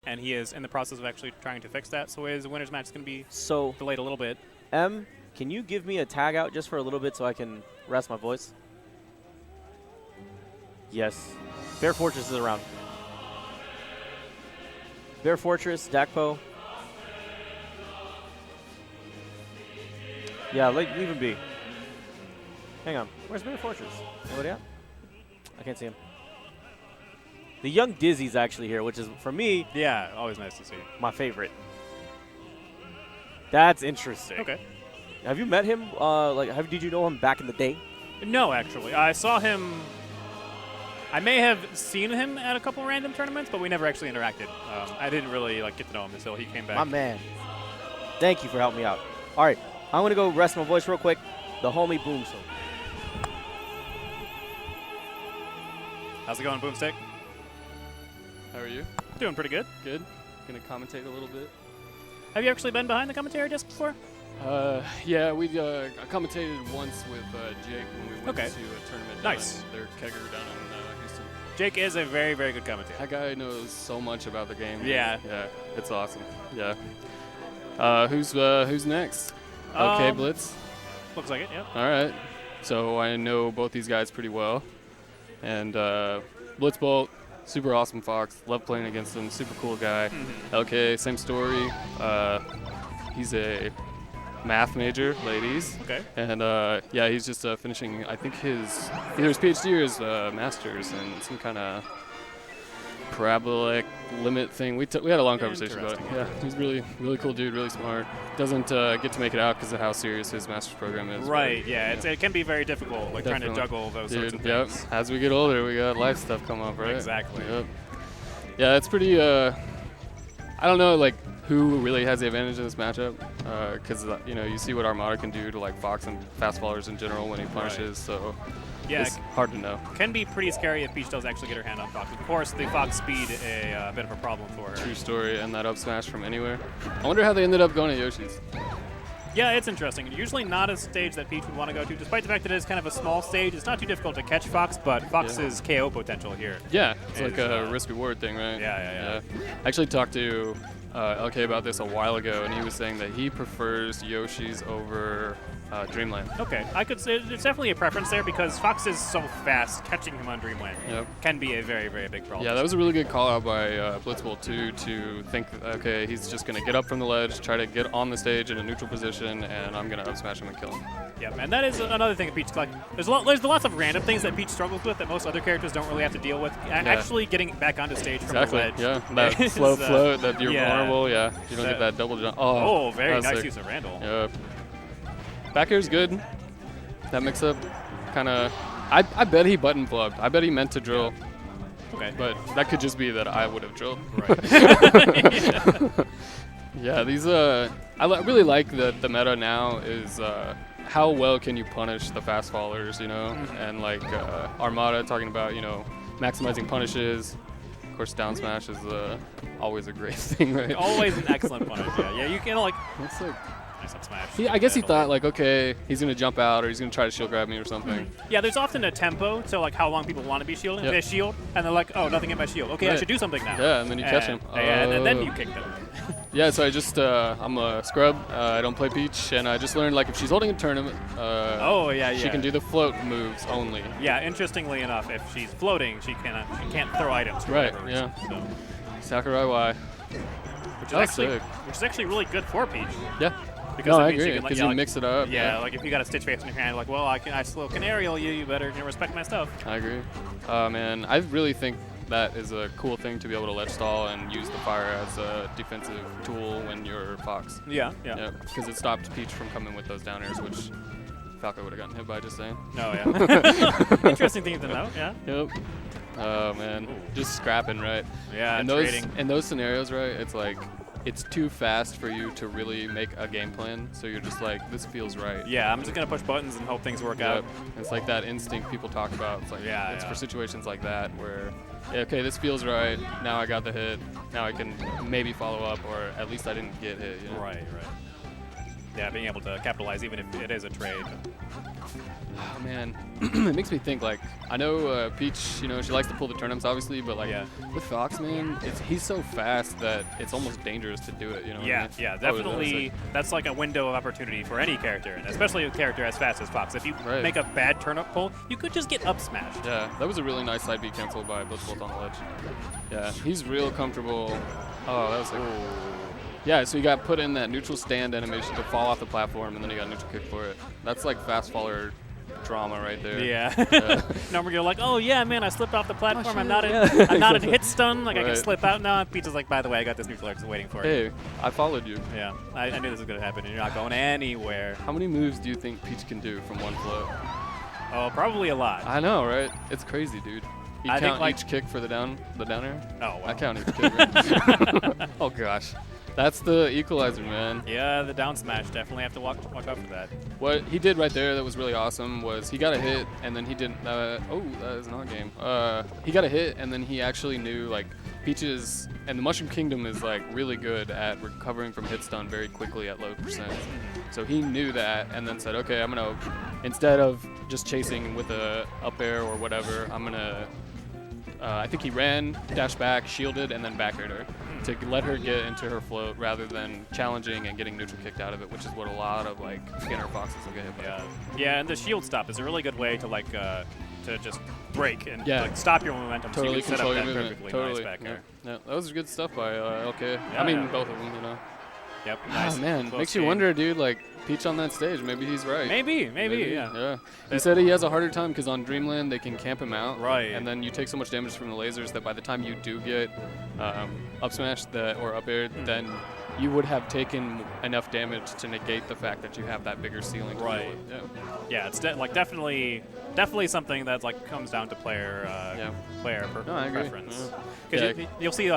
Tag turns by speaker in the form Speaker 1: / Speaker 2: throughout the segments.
Speaker 1: and he is in the process of actually trying to fix that. So his winner's match is going to be
Speaker 2: So,
Speaker 1: delayed a little bit.
Speaker 2: M, can you give me a tag out just for a little bit so I can rest my voice? Yes. Bear Fortress is around. Bear Fortress, Dakpo. Yeah, leave him be. Hang on. Where's Bear Fortress? Anybody out? I can't see him. The young Dizzy's actually here, which is, for me,
Speaker 1: Yeah, always nice to see.
Speaker 2: my favorite. That's interesting.
Speaker 1: Okay.
Speaker 2: Have you met him? Did you know him back in the day?
Speaker 1: No, actually. I saw him. I may have seen him at a couple random tournaments, but we never actually interacted. I didn't really get to know him until he came back.
Speaker 2: My man. Thank you for helping me out. All right, I'm going to go rest my voice real quick. The homie Boomstick.
Speaker 1: How's it going, Boomstick?
Speaker 3: How are you?
Speaker 1: Doing pretty good.
Speaker 3: Good. Gonna commentate a little bit.
Speaker 1: Have you actually been behind the commentary desk before?
Speaker 3: Yeah, we I commentated once with Jake when we went
Speaker 1: Okay.
Speaker 3: to a tournament.
Speaker 1: Nice.
Speaker 3: Down in their kegger down in Houston.
Speaker 1: Jake is a very, very good commentator.
Speaker 3: That guy knows so much about the game.
Speaker 1: Yeah.
Speaker 3: Yeah, it's awesome. Yeah. Who's next? Okay, Blitz.
Speaker 1: Looks like it, yep.
Speaker 3: All right. So I know both these guys pretty well, and Blitzbolt. Super awesome Fox. Love playing against him. Super cool guy. LK, same story. He's a math major, ladies.
Speaker 1: Okay.
Speaker 3: And yeah, he's just finishing, I think, either his PhD or his master's in some kind of parabolic limit thing. We had a long conversation about it. Yeah, he's really, really cool dude, really smart. Doesn't get to make it out because of how serious his master's program is.
Speaker 1: Right, yeah. It can be very difficult, trying to
Speaker 3: Definitely.
Speaker 1: juggle those sorts of
Speaker 3: Yep.
Speaker 1: things.
Speaker 3: As we get older, we got life stuff come up, right?
Speaker 1: Exactly.
Speaker 3: Yep. Yeah, it's pretty. I don't know, who really has the advantage in this matchup, because you see what Armada can do to Fox and fast followers in general when he punishes. So
Speaker 1: Yeah,
Speaker 3: it's hard to know.
Speaker 1: can be pretty scary if Peach does actually get her hand on Fox. Of course, the Fox speed a bit of a problem for her.
Speaker 3: True story, and that up smash from anywhere. I wonder how they ended up going to Yoshi's.
Speaker 1: Yeah, it's interesting. Usually not a stage that Peach would want to go to, despite the fact that it is kind of a small stage. It's not too difficult to catch Fox, but Fox's KO potential here.
Speaker 3: Yeah, it's
Speaker 1: Is,
Speaker 3: like a risk-reward thing, right?
Speaker 1: Yeah.
Speaker 3: I actually talked to LK about this a while ago, and he was saying that he prefers Yoshi's over Dreamland.
Speaker 1: Okay, I could say there's definitely a preference there because Fox is so fast. Catching him on Dreamland
Speaker 3: Yep.
Speaker 1: can be a very, very big problem.
Speaker 3: Yeah, that was a really good call out by Blitzbolt too, to think, okay, he's just going to get up from the ledge, try to get on the stage in a neutral position, and I'm going to up smash him and kill him.
Speaker 1: Yep, and that is another thing that Peach there's lots of random things that Peach struggles with that most other characters don't really have to deal with. Actually getting back onto stage from
Speaker 3: Exactly.
Speaker 1: the ledge.
Speaker 3: Yeah, that
Speaker 1: is,
Speaker 3: slow float, that you're
Speaker 1: yeah.
Speaker 3: vulnerable. Yeah, you don't get that double jump.
Speaker 1: Oh, very
Speaker 3: that's
Speaker 1: nice
Speaker 3: sick.
Speaker 1: use of Randall.
Speaker 3: Yep. Back air's good. That mix-up, kind of. I bet he button flubbed. I bet he meant to drill.
Speaker 1: Okay.
Speaker 3: But that could just be that I would have drilled.
Speaker 1: Right.
Speaker 3: Yeah, these really like the meta now is how well can you punish the fast fallers, and Armada talking about maximizing punishes. Of course, down smash is always a great thing, right?
Speaker 1: Always an excellent punish. Yeah, you can
Speaker 3: It's like.
Speaker 1: nice up smash.
Speaker 3: I guess he thought okay, he's gonna jump out or he's gonna try to shield grab me or something.
Speaker 1: Yeah, there's often a tempo to how long people want to be shielding.
Speaker 3: Yep.
Speaker 1: They shield, and they're like, oh, nothing in my shield. Okay, I
Speaker 3: Right.
Speaker 1: should do something now.
Speaker 3: Yeah, and then you catch him.
Speaker 1: And then you kick them.
Speaker 3: Yeah, so I just I'm a scrub. I don't play Peach, and I just learned if she's holding a tournament, she can do the float moves only.
Speaker 1: Yeah, interestingly enough, if she's floating, she can't throw items. For
Speaker 3: Right,
Speaker 1: whatever
Speaker 3: yeah.
Speaker 1: reason, so.
Speaker 3: Sakurai Y.
Speaker 1: Which is actually really good for Peach.
Speaker 3: Yeah.
Speaker 1: Because
Speaker 3: No,
Speaker 1: that
Speaker 3: I
Speaker 1: means
Speaker 3: agree.
Speaker 1: you can,
Speaker 3: Because you mix it up.
Speaker 1: Yeah, if you got a stitch face in your hand, well, I slow can aerial you. You better respect my stuff.
Speaker 3: I agree. Man, I really think that is a cool thing to be able to ledge stall and use the fire as a defensive tool when you're Fox.
Speaker 1: Yeah.
Speaker 3: Because it stopped Peach from coming with those down airs, which Falco would have gotten hit by, just saying.
Speaker 1: No, yeah. Interesting thing to know. Yeah.
Speaker 3: Yep. Oh man, just scrapping, right?
Speaker 1: Yeah.
Speaker 3: In those scenarios, right? It's it's too fast for you to really make a game plan. So you're just this feels right.
Speaker 1: Yeah, I'm just gonna push buttons and hope things work out.
Speaker 3: It's like that instinct people talk about. It's
Speaker 1: Yeah.
Speaker 3: for situations like that where, okay, this feels right. Now I got the hit. Now I can maybe follow up, or at least I didn't get hit.
Speaker 1: Right. yeah, being able to capitalize even if it is a trade.
Speaker 3: Oh, man, it makes me think, like, I know Peach, you know, she likes to pull the turnips, obviously, but, like, with Fox, man, he's so fast that it's almost dangerous to do it, you know what I mean?
Speaker 1: Yeah, definitely. That's like a window of opportunity for any character, and especially a character as fast as Fox. If you make a bad turnip pull, you could just get up smashed.
Speaker 3: Yeah, that was a really nice side B cancel by Blitzbolt on the ledge. Yeah, he's real comfortable. Oh, that was like... Yeah, so he got put in that neutral stand animation to fall off the platform, and then he got neutral kick for it. That's like fast faller drama right there.
Speaker 1: Yeah. Normally you're like, oh yeah, man, I slipped off the platform. I'm not in hit stun. Like I can slip out now. Peach is like, by the way, I got this neutral X waiting for you.
Speaker 3: Hey, I followed you.
Speaker 1: Yeah, I knew this was gonna happen, and you're not going anywhere.
Speaker 3: How many moves do you think Peach can do from one float?
Speaker 1: Oh, probably a lot.
Speaker 3: I know, right? It's crazy, dude. You count each kick for the down air?
Speaker 1: Oh, wow.
Speaker 3: I count each kick. Right? Oh gosh. That's the equalizer, man.
Speaker 1: Yeah, the down smash. Definitely have to watch out for that.
Speaker 3: What he did right there that was really awesome was he got a hit, and then he didn't. Oh, that is not a game. He got a hit, and then he actually knew, like, Peach's and the Mushroom Kingdom is, like, really good at recovering from hit stun very quickly at low percent. So he knew that, and then said, okay, I'm gonna, instead of just chasing with a up air or whatever, I'm gonna. I think he ran, dashed back, shielded, and then back aired her to let her get into her float rather than challenging and getting neutral kicked out of it, which is what a lot of, like, beginner Foxes will get hit by.
Speaker 1: Yeah, and the shield stop is a really good way to, like, to just break and like stop your momentum.
Speaker 3: Totally
Speaker 1: so you can
Speaker 3: control
Speaker 1: set up
Speaker 3: your
Speaker 1: that
Speaker 3: movement.
Speaker 1: perfectly
Speaker 3: Totally.
Speaker 1: nice back air.
Speaker 3: Yeah, that was good stuff by LK.
Speaker 1: Yeah,
Speaker 3: I mean, both of them, you know.
Speaker 1: Yep. Nice.
Speaker 3: Oh, man, makes you wonder, dude, like, Peach on that stage, maybe he's right.
Speaker 1: Maybe, yeah.
Speaker 3: He said he has a harder time because on Dreamland they can camp him out.
Speaker 1: Right.
Speaker 3: And then you take so much damage from the lasers that by the time you do get up smash or up air, then you would have taken enough damage to negate the fact that you have that bigger ceiling.
Speaker 1: Right. Yeah, it's definitely definitely something that comes down to player preference. Because you'll see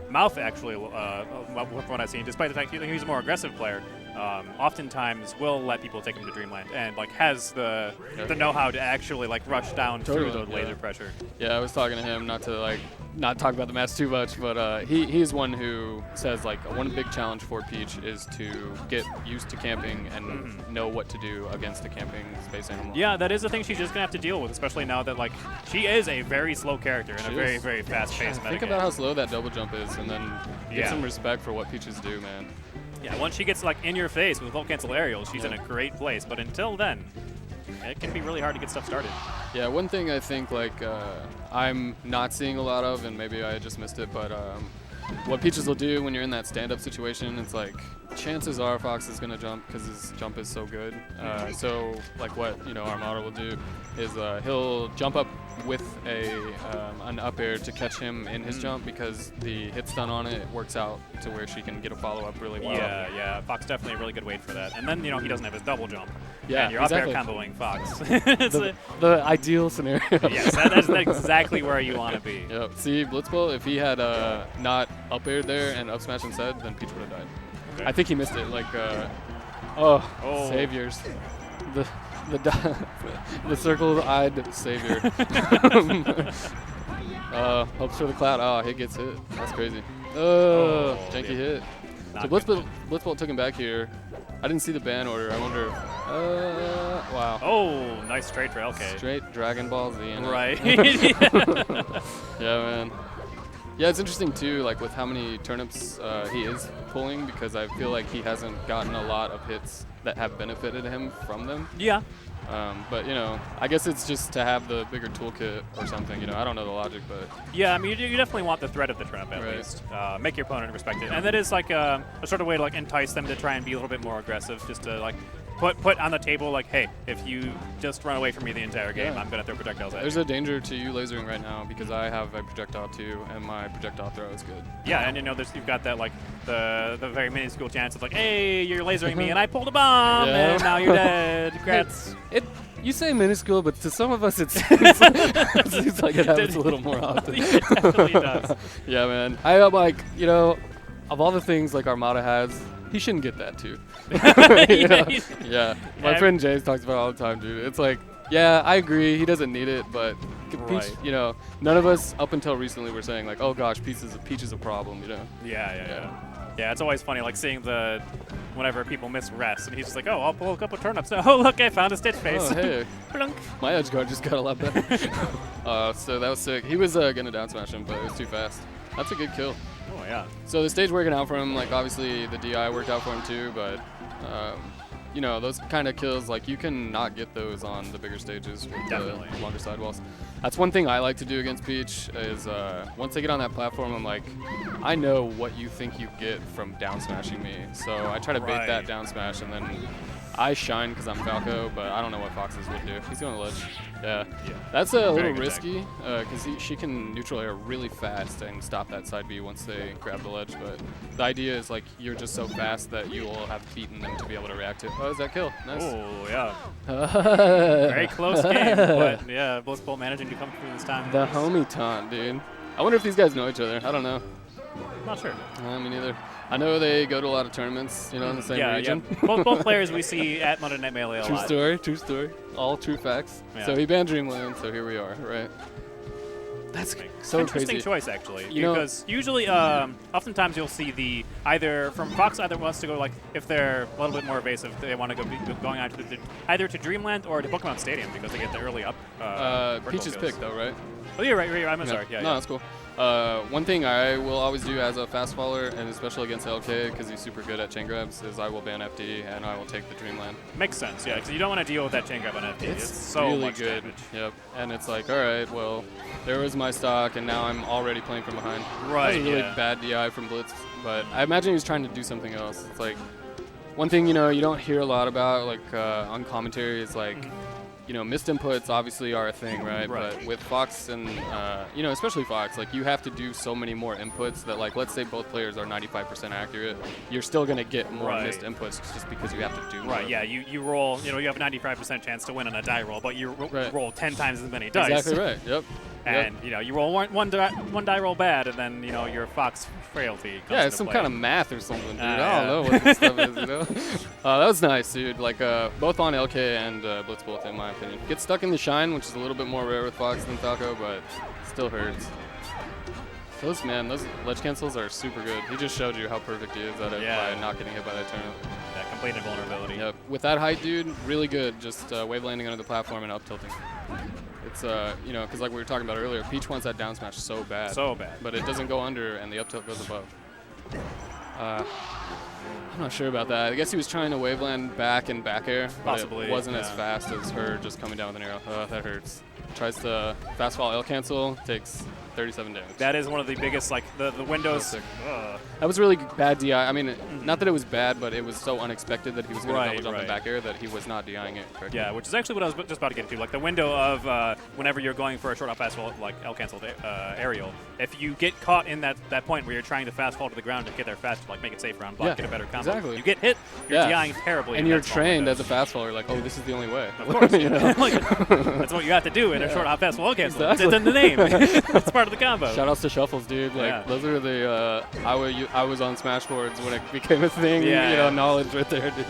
Speaker 1: Mouth actually, from what I've seen, despite the fact he's a more aggressive player, oftentimes will let people take him to Dreamland and has the know-how to actually rush down through the laser pressure.
Speaker 3: Yeah, I was talking to him not to not talk about the match too much, but he's one who says one big challenge for Peach is to get used to camping and know what to do against a camping space animal.
Speaker 1: Yeah, that is the thing she's just gonna have to deal with, especially now that she is a very slow character in a very, very fast-paced metagame.
Speaker 3: Think about how slow that double jump is, and then get some respect for what Peaches do, man.
Speaker 1: Yeah, once she gets in your face with full cancel aerials, she's in a great place. But until then, it can be really hard to get stuff started.
Speaker 3: Yeah, one thing I think I'm not seeing a lot of, and maybe I just missed it, but what Peaches will do when you're in that stand-up situation, it's chances are Fox is going to jump because his jump is so good. So what Armada will do is he'll jump up with an up air to catch him in his jump because the hit stun on it works out to where she can get a follow-up really well.
Speaker 1: Yeah, Fox definitely a really good weight for that. And then, he doesn't have his double jump.
Speaker 3: Yeah,
Speaker 1: and you're up air comboing Fox.
Speaker 3: the ideal scenario.
Speaker 1: Yes, that's exactly where you want to be.
Speaker 3: Yep. See, Blitzbolt, if he had not up aired there and up smash instead, then Peach would have died. Okay. I think he missed it. Saviors. The circle-eyed savior. Hopes for the cloud. Oh, he gets hit. That's crazy. Janky hit. So Blitzbolt took him back here. I didn't see the ban order. I wonder. Wow.
Speaker 1: Oh, nice straight for LK.
Speaker 3: Straight Dragon Ball Z.
Speaker 1: Right.
Speaker 3: Yeah, man. Yeah, it's interesting too, with how many turnips he is pulling, because I feel like he hasn't gotten a lot of hits that have benefited him from them.
Speaker 1: Yeah.
Speaker 3: But I guess it's just to have the bigger toolkit or something. I don't know the logic, but
Speaker 1: yeah, I mean, you definitely want the threat of the turnip at least. Make your opponent respect it, and that is a sort of way to entice them to try and be a little bit more aggressive, just to put on the table hey, if you just run away from me the entire game, I'm gonna throw projectiles at you.
Speaker 3: There's a danger to you lasering right now because I have a projectile too, and my projectile throw is good.
Speaker 1: Yeah, and you've got that the very minuscule chance of hey, you're lasering me and I pulled a bomb and now you're dead. Congrats.
Speaker 3: You say minuscule, but to some of us it seems like it happens a little more often.
Speaker 1: It definitely does.
Speaker 3: Yeah, man. I'm of all the things Armada has, he shouldn't get that too. Yeah. My friend Jay talks about it all the time, dude. It's yeah, I agree. He doesn't need it, but Peach, none of us up until recently were saying oh gosh, Peach is a problem,
Speaker 1: Yeah, it's always funny seeing the whenever people miss rest, and he's just like, oh, I'll pull a couple turnips now. Oh, look, I found a stitch face.
Speaker 3: Oh, hey.
Speaker 1: Plunk.
Speaker 3: My edge guard just got a lot better. So that was sick. He was going to down smash him, but it was too fast. That's a good kill.
Speaker 1: Oh, yeah.
Speaker 3: So the stage working out for him, like obviously the DI worked out for him too, but you know, those kind of kills, like you can not get those on the bigger stages with
Speaker 1: Definitely.
Speaker 3: the longer sidewalls. That's one thing I like to do against Peach is once they get on that platform, I'm like, I know what you think you get from down smashing me. So I try to bait that down smash, and then I shine because I'm Falco, but I don't know what Foxes would do. He's going to ledge. Yeah. That's a little risky because she can neutral air really fast and stop that side B once they grab the ledge. But the idea is like you're just so fast that you will have beaten them to be able to react to it. Oh, is that kill? Nice.
Speaker 1: Oh, yeah. Very close game, but yeah, Blitzbolt managing to come through this time.
Speaker 3: The homie taunt, dude. I wonder if these guys know each other. I don't know.
Speaker 1: Not sure.
Speaker 3: Me neither. I know they go to a lot of tournaments, you know, in the same region.
Speaker 1: Yeah. Both players we see at MNM Melee a lot.
Speaker 3: True story. All true facts. Yeah. So he banned Dreamland, so here we are, right? That's so
Speaker 1: interesting
Speaker 3: crazy.
Speaker 1: Choice, actually, because usually, oftentimes you'll see the Fox either wants to go, like, if they're a little bit more evasive, they want to go going either to Dreamland or to Pokemon Stadium because they get the early up.
Speaker 3: Peach's pick, though, right?
Speaker 1: Oh, you're right. I'm sorry. Yeah,
Speaker 3: no, that's cool. One thing I will always do as a fast faller, and especially against LK, because he's super good at chain grabs, is I will ban FD and I will take the Dreamland.
Speaker 1: Makes sense, yeah, because you don't want to deal with that chain grab on FD. It's so
Speaker 3: really
Speaker 1: much
Speaker 3: good.
Speaker 1: damage.
Speaker 3: Yep, and it's like, all right, well, there was my stock, and now I'm already playing from behind.
Speaker 1: Right,
Speaker 3: that was a really bad DI from Blitz, but I imagine he was trying to do something else. It's like, one thing, you know, you don't hear a lot about, like, on commentary is like, you know, missed inputs obviously are a thing, right? But with Fox and, you know, especially Fox, like you have to do so many more inputs that, like, let's say both players are 95% accurate, you're still going to get more missed inputs just because you have to do more.
Speaker 1: Right, yeah, you roll, you know, you have a 95% chance to win on a die roll, but you roll 10 times as many dice.
Speaker 3: Exactly right, yep.
Speaker 1: And, you know, you roll one die roll bad, and then, you know, your Fox frailty comes
Speaker 3: it's some
Speaker 1: play.
Speaker 3: kind of math or something, dude. I don't know what this stuff is, you know? That was nice, dude. Like, both on LK and Blitzbolt, in my opinion. Get stuck in the shine, which is a little bit more rare with Fox than Falco, but still hurts. Those ledge cancels are super good. He just showed you how perfect he is at it by not getting hit by that turnip.
Speaker 1: Yeah, complete invulnerability.
Speaker 3: Yep. With that height, dude, really good. Just wave landing under the platform and up tilting. It's, you know, because like we were talking about earlier, Peach wants that down smash so bad.
Speaker 1: So bad.
Speaker 3: But it doesn't go under, and the up tilt goes above. I'm not sure about that. I guess he was trying to waveland back and back air, but it wasn't as fast as her just coming down with an arrow. That hurts. Tries to fast fall L cancel, takes 37 damage.
Speaker 1: That is one of the biggest, like, the windows.
Speaker 3: That was really bad DI. I mean, not that it was bad, but it was so unexpected that he was going to double jump and back air that he was not DIing it correctly.
Speaker 1: Yeah, which is actually what I was just about to get to. Like, the window of whenever you're going for a short up fast fall, like L-canceled aerial, if you get caught in that point where you're trying to fast fall to the ground to get there fast, like make it safe round block, get a better combo.
Speaker 3: Exactly.
Speaker 1: You get hit, you're DIing terribly.
Speaker 3: And you're trained as a fast faller, like, oh, this is the only way.
Speaker 1: Of course. You know? Like, that's what you have to do in a short hop fast fall cancel. Exactly. It's in the name. It's part of the combo.
Speaker 3: Shout outs to Shuffles, dude. Like, those are the I was on Smashboards when it became a thing, you know, knowledge right there, dude.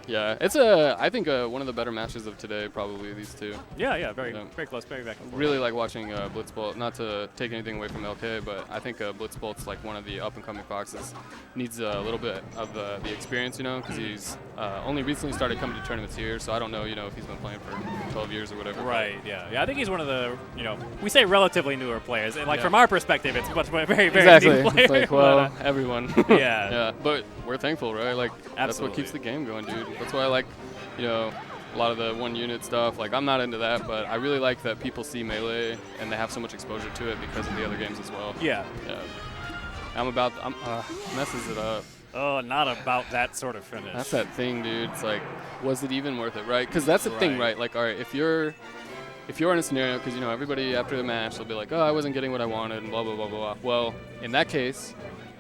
Speaker 3: Yeah, it's I think one of the better matches of today, probably these two.
Speaker 1: Yeah, very close, very back and forth.
Speaker 3: Really like watching Blitzbolt. Not to take anything away from LK, but I think Blitzbolt's like one of the up-and-coming Foxes. Needs a little bit of the experience, you know, because he's only recently started coming to tournaments here, so I don't know, you know, if he's been playing for 12 years or whatever.
Speaker 1: Right. Yeah. I think he's one of the, you know, we say relatively newer players, and like from our perspective, it's much more very new player.
Speaker 3: It's like, well, everyone.
Speaker 1: Yeah.
Speaker 3: But we're thankful, right? Like, that's what keeps the game going, dude. That's why I like, you know, a lot of the one unit stuff. Like, I'm not into that, but I really like that people see Melee and they have so much exposure to it because of the other games as well.
Speaker 1: Yeah.
Speaker 3: Messes it up.
Speaker 1: Oh, not about that sort of finish.
Speaker 3: That's that thing, dude. It's like, was it even worth it, right? Because that's the thing, right? Like, all right, if you're in a scenario, because, you know, everybody after the match, they'll be like, oh, I wasn't getting what I wanted, and blah, blah, blah, blah, blah. Well, in that case,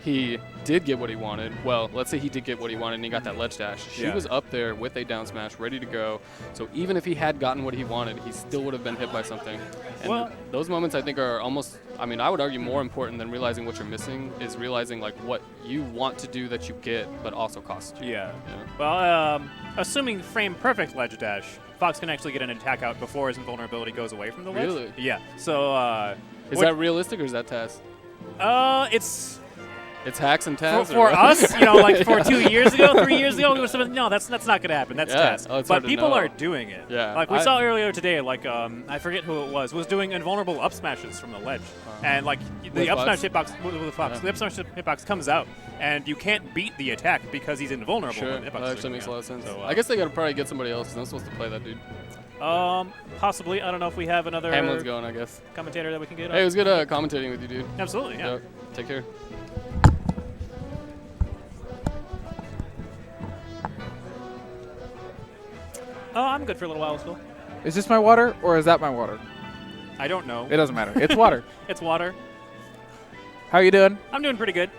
Speaker 3: he did get what he wanted. Well, let's say he did get what he wanted and he got that ledge dash. She was up there with a down smash, ready to go. So even if he had gotten what he wanted, he still would have been hit by something. And those moments, I think, are almost, I mean, I would argue more important than realizing what you're missing is realizing, like, what you want to do that you get, but also costs you.
Speaker 1: Yeah. Well, assuming frame perfect ledge dash, Fox can actually get an attack out before his invulnerability goes away from the ledge.
Speaker 3: Really?
Speaker 1: Yeah. So,
Speaker 3: is that realistic or is that TAS?
Speaker 1: It's
Speaker 3: It's hacks and Taz.
Speaker 1: For us, you know, like for 2 years ago, 3 years ago, we were saying, no, that's not going to happen. That's Taz.
Speaker 3: Oh,
Speaker 1: but people are doing it.
Speaker 3: Yeah.
Speaker 1: Like we saw earlier today, like I forget who it was doing invulnerable up smashes from the ledge, and like the up smash hitbox with Fox, the up smash hitbox comes out, and you can't beat the attack because he's invulnerable.
Speaker 3: Sure.
Speaker 1: That
Speaker 3: actually makes a lot of sense.
Speaker 1: So,
Speaker 3: I guess they got to probably get somebody else. I'm supposed to play that dude.
Speaker 1: Possibly. I don't know if we have another
Speaker 3: Hamlin's going, I guess.
Speaker 1: Commentator that we can get.
Speaker 3: Hey, it was good commentating with you, dude.
Speaker 1: Absolutely, yeah.
Speaker 3: Take care.
Speaker 1: Oh, I'm good for a little while still.
Speaker 4: Is this my water or is that my water?
Speaker 1: I don't know.
Speaker 4: It doesn't matter. It's water.
Speaker 1: It's water.
Speaker 4: How you doing?
Speaker 1: I'm doing pretty good.